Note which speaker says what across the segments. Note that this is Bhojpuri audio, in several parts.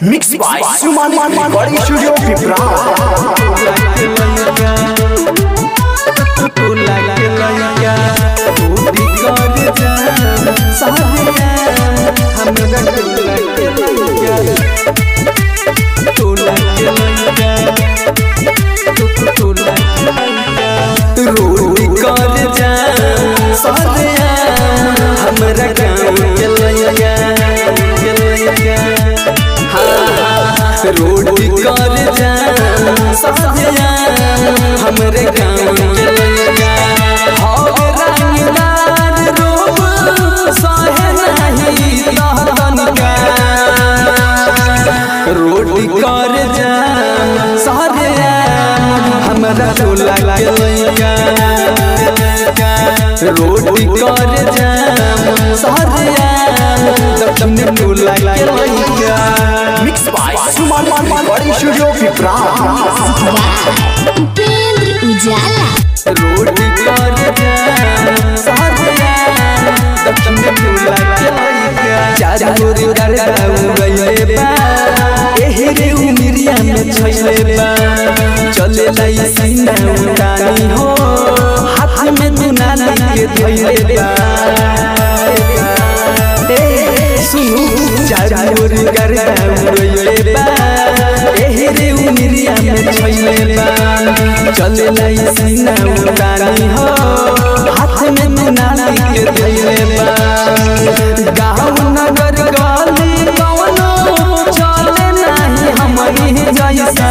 Speaker 1: मिक्स बाय सुमन बड़ी स्टूडियो पिपरा।
Speaker 2: रोटी कर जा हमरा गाँव के लइका रोटी कर जा हमरे गाँव के लइका रंगदार रूप सहे नहीं तनिका रोटी कर जा हमरा टोला के लइका रोटी कर जा तुमने टोला के लइका।
Speaker 1: मिक्स बाय सुमन बड़ी स्टूडियो पिपरा।
Speaker 3: उपेंद्र उजाला
Speaker 2: रोटी कर जा तुमने टोला के लइका चार गोरी करदा गइले बा एही रे उमिरिया में छैले बा चले लाई सीना उतानी हो हाथ में दुनाली के धइले बा सुनु चार गोरी करदा गइले बा एही रे उमिरिया में छैले बा चले लाई सीना उतानी हो हाथ में दुनाली के धइले बा गाँव नगर गली कवनो चले नहीं हमनी जैसा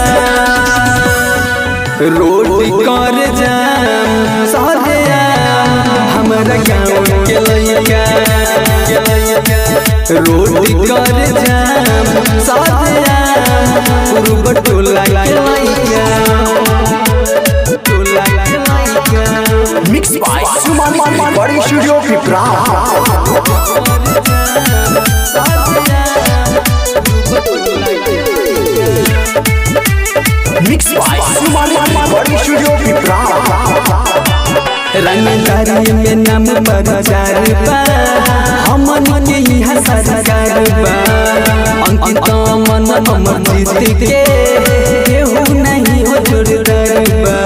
Speaker 2: रोटी कर जा हमरा गाँव के लइका रोटी कर जा पूर्व टोला के लइका
Speaker 1: मिक्स बाय सुमन बड़ी स्टूडियो पिपरा। मिक्स बाय सुमन बड़ी स्टूडियो पिपरा।
Speaker 2: रंगदारी में नाम प्रचार बा हमन के यहाँ सरकार बा अंकित मन अमर जीत के केहू नहीं हो जोरदार बा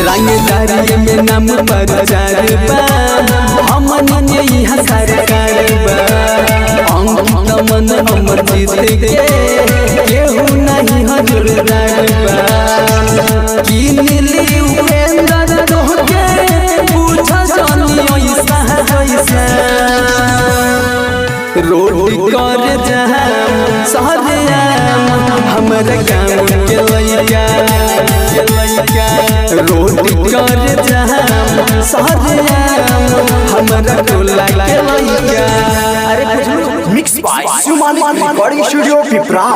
Speaker 2: रंगदारी में नाम प्रचार बा हमन के यहाँ सरकार बा अंकित मन अमर जीत के केहू नहीं हो जोरदार बा की मिली उपेंद्र तोहके पूछा जानी ऐसा जैसा रोटी कर जा हमरा गाँव के लइका रोटी कर जा हमरा टोला के लइका।
Speaker 1: मिक्स बाय सुमन बड़ी स्टूडियो पिपरा।